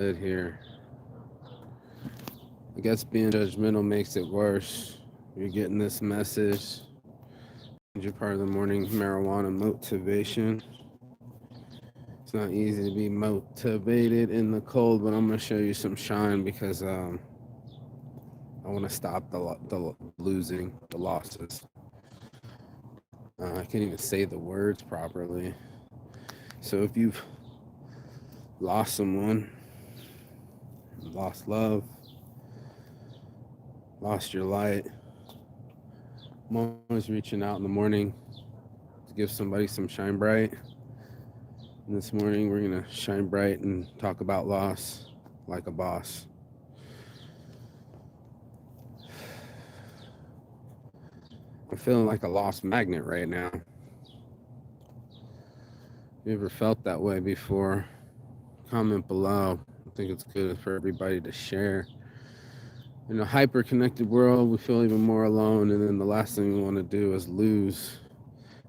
Good here. I guess being judgmental makes it worse. You're getting this message. You're part of the morning marijuana motivation. It's not easy to be motivated in the cold, but I'm gonna show you some shine because I want to stop the losing, the losses. I can't even say the words properly. So if you've lost someone, lost love, lost your light, I'm always reaching out in the morning to give somebody some shine bright. And this morning we're gonna shine bright and talk about loss like a boss. I'm feeling like a lost magnet right now. You ever felt that way before? Comment below. I think it's good for everybody to share. In a hyper connected world, we feel even more alone, and then the last thing we want to do is lose.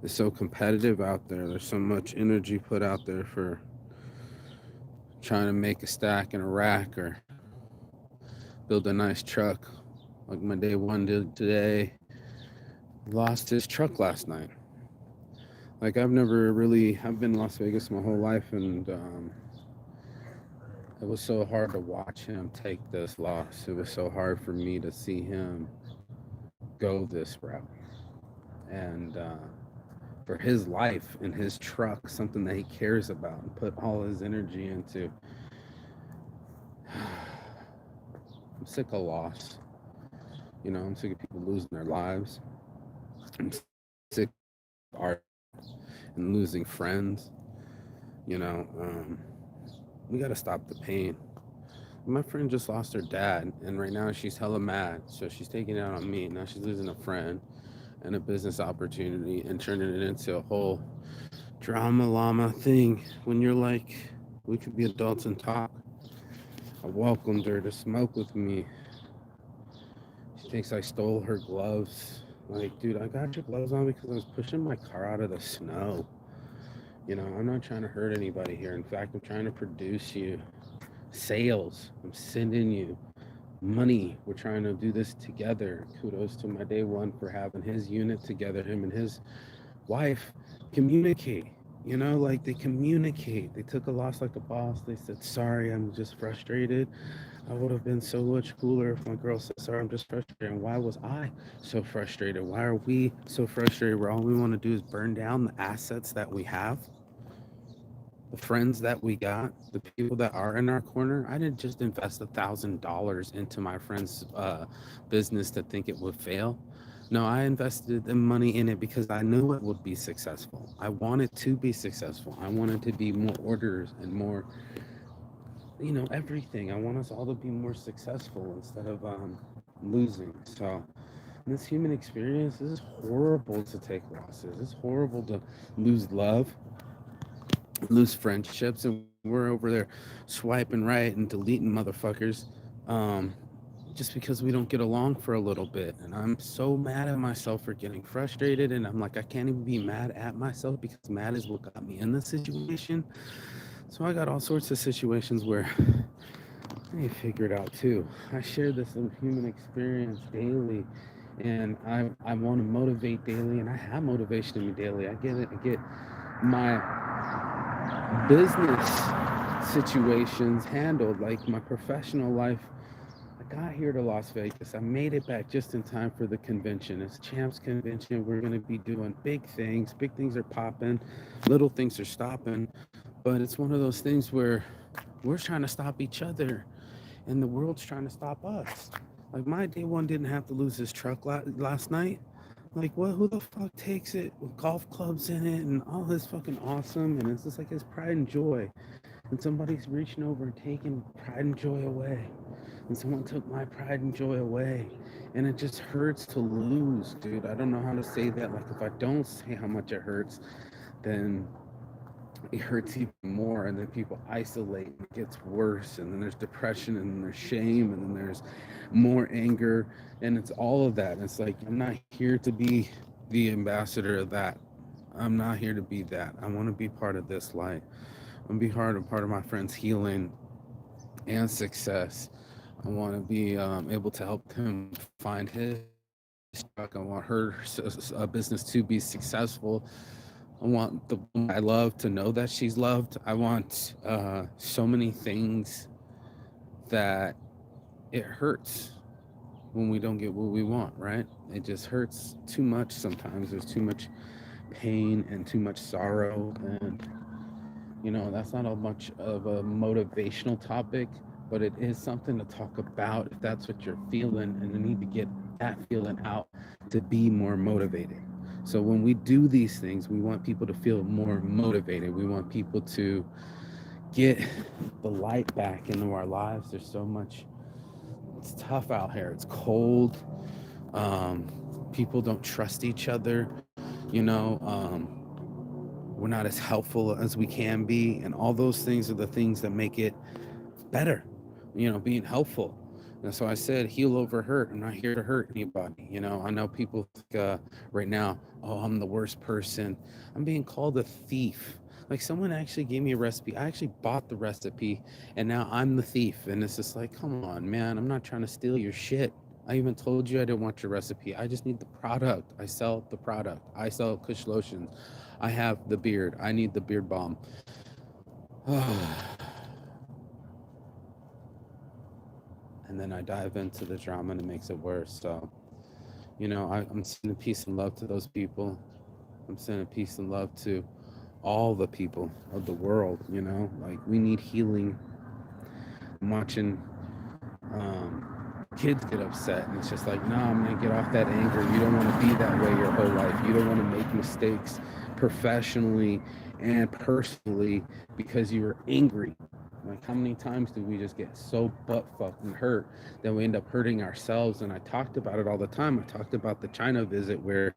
It's so competitive out there. There's so much energy put out there for trying to make a stack in a rack or build a nice truck like my day one did today. Lost his truck last night. Like I've been in Las Vegas my whole life, and it was so hard to watch him take this loss. It was so hard for me to see him go this route. And for his life and his truck, something that he cares about and put all his energy into. I'm sick of loss. I'm sick of people losing their lives. I'm sick of art and losing friends. You know, um, we got to stop the pain. My friend just lost her dad, and right now she's hella mad. So she's taking it out on me. Now she's losing a friend and a business opportunity and turning it into a whole drama llama thing when you're like, we could be adults and talk. I welcomed her to smoke with me. She thinks I stole her gloves. Like, dude, I got your gloves on because I was pushing my car out of the snow. I'm not trying to hurt anybody here. In fact, I'm trying to produce you sales. I'm sending you money. We're trying to do this together. Kudos to my day one for having his unit together, him and his wife communicate. Like they communicate. They took a loss like a boss. They said, sorry, I'm just frustrated. I would have been so much cooler if my girl said, sorry, I'm just frustrated. And why was I so frustrated? Why are we so frustrated where all we want to do is burn down the assets that we have, the friends that we got, the people that are in our corner? I didn't just invest $1,000 into my friend's business to think it would fail. No, I invested the money in it because I knew it would be successful. I wanted to be successful. I wanted to be more orders and more, everything. I want us all to be more successful instead of losing. So, this human experience, this is horrible to take losses. It's horrible to lose love, lose friendships, and we're over there swiping right and deleting motherfuckers. Um, just because we don't get along for a little bit. And I'm so mad at myself for getting frustrated. And I'm like, I can't even be mad at myself because mad is what got me in this situation. So I got all sorts of situations where I need to figure it out too. I share this human experience daily, and I want to motivate daily, and I have motivation in me daily. I get it. I get my business situations handled, like my professional life. I got here to Las Vegas. I made it back just in time for the convention. It's Champs Convention. We're going to be doing big things. Big things are popping, little things are stopping. But it's one of those things where we're trying to stop each other and the world's trying to stop us. Like my day one didn't have to lose his truck last night. Like what? Who the fuck takes it with golf clubs in it and all this fucking awesome? And it's just like his pride and joy. And somebody's reaching over and taking pride and joy away. And someone took my pride and joy away. And it just hurts to lose, dude. I don't know how to say that. Like if I don't say how much it hurts, then it hurts even more, and then people isolate and it gets worse, and then there's depression, and then there's shame, and then there's more anger, and it's all of that. And it's like I'm not here to be the ambassador of that. I'm not here to be that. I want to be part of this light. I'm gonna be part of my friend's healing and success. I want to be able to help him find his truck. I want her business to be successful. I want the woman I love to know that she's loved. I want so many things that it hurts when we don't get what we want, right? It just hurts too much sometimes. There's too much pain and too much sorrow. And, that's not a much of a motivational topic, but it is something to talk about if that's what you're feeling, and you need to get that feeling out to be more motivated. So when we do these things, we want people to feel more motivated. We want people to get the light back into our lives. There's so much, it's tough out here. It's cold. Um, People don't trust each other. You know, we're not as helpful as we can be. And all those things are the things that make it better, being helpful. And so I said, heal over hurt. I'm not here to hurt anybody. I know people think, right now, oh, I'm the worst person. I'm being called a thief. Like, someone actually gave me a recipe. I actually bought the recipe, and now I'm the thief. And it's just like, come on, man. I'm not trying to steal your shit. I even told you I didn't want your recipe. I just need the product. I sell the product. I sell Kush lotions. I have the beard. I need the beard balm. And then I dive into the drama and it makes it worse. So, I'm sending peace and love to those people. I'm sending peace and love to all the people of the world. Like, we need healing. I'm watching kids get upset, and it's just like, nah, man, get off that anger. You don't want to be that way your whole life. You don't want to make mistakes professionally and personally because you were angry. Like, how many times do we just get so butt fucking hurt that we end up hurting ourselves? And I talked about it all the time. I talked about the China visit where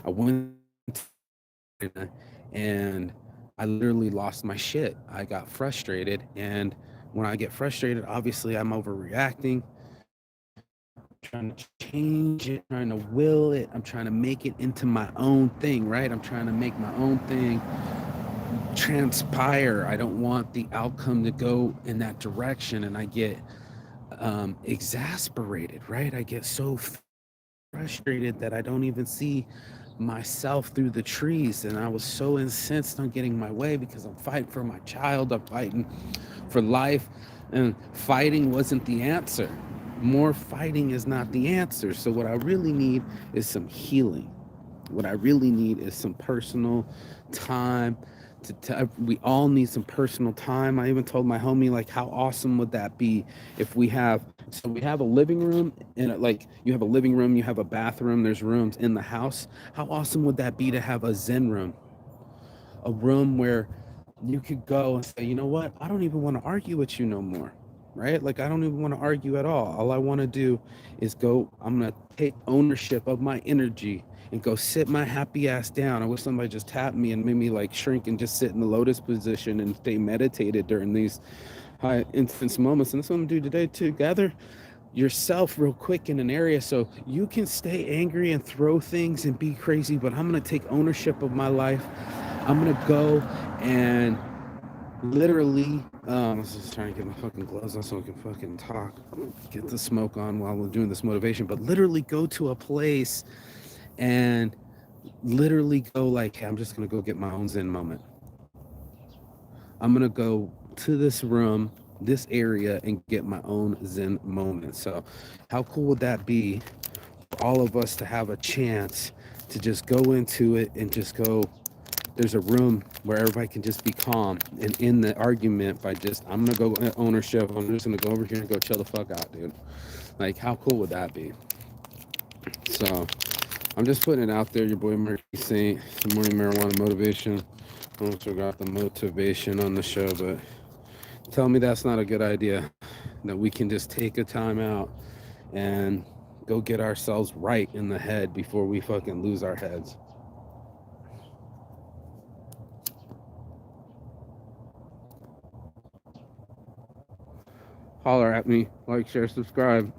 I went to China and I literally lost my shit. I got frustrated. And when I get frustrated, obviously I'm overreacting, trying to change it, trying to will it. I'm trying to make it into my own thing, right? I'm trying to make my own thing transpire. I don't want the outcome to go in that direction. And I get exasperated, right? I get so frustrated that I don't even see myself through the trees. And I was so incensed on getting my way because I'm fighting for my child. I'm fighting for life. And fighting wasn't the answer. More fighting is not the answer. So what I really need is some healing. What I really need is some personal time. We all need some personal time. I even told my homie, like, how awesome would that be if we have a living room, and like, you have a living room, you have a bathroom, there's rooms in the house. How awesome would that be to have a Zen room, a room where you could go and say, you know what, I don't even want to argue with you no more, right? Like, I don't even want to argue at all I want to do is go, I'm going to take ownership of my energy and go sit my happy ass down. I wish somebody just tapped me and made me like shrink and just sit in the lotus position and stay meditated during these high intense moments. And that's what I'm gonna do today too. Gather yourself real quick in an area so you can stay angry and throw things and be crazy, but I'm gonna take ownership of my life. I'm gonna go and literally, I was just trying to get my fucking gloves on so I can fucking talk, get the smoke on while we're doing this motivation, but literally go to a place and literally go like, hey, I'm just gonna go get my own Zen moment. I'm gonna go to this room, this area, and get my own Zen moment. So how cool would that be for all of us to have a chance to just go into it and just go, there's a room where everybody can just be calm and in the argument by just, I'm gonna go ownership, I'm just gonna go over here and go chill the fuck out, dude. Like, how cool would that be? So I'm just putting it out there. Your boy Murky Saint, the morning marijuana motivation. I also got the motivation on the show, but tell me that's not a good idea, that we can just take a time out and go get ourselves right in the head before we fucking lose our heads. Holler at me, like, share, subscribe.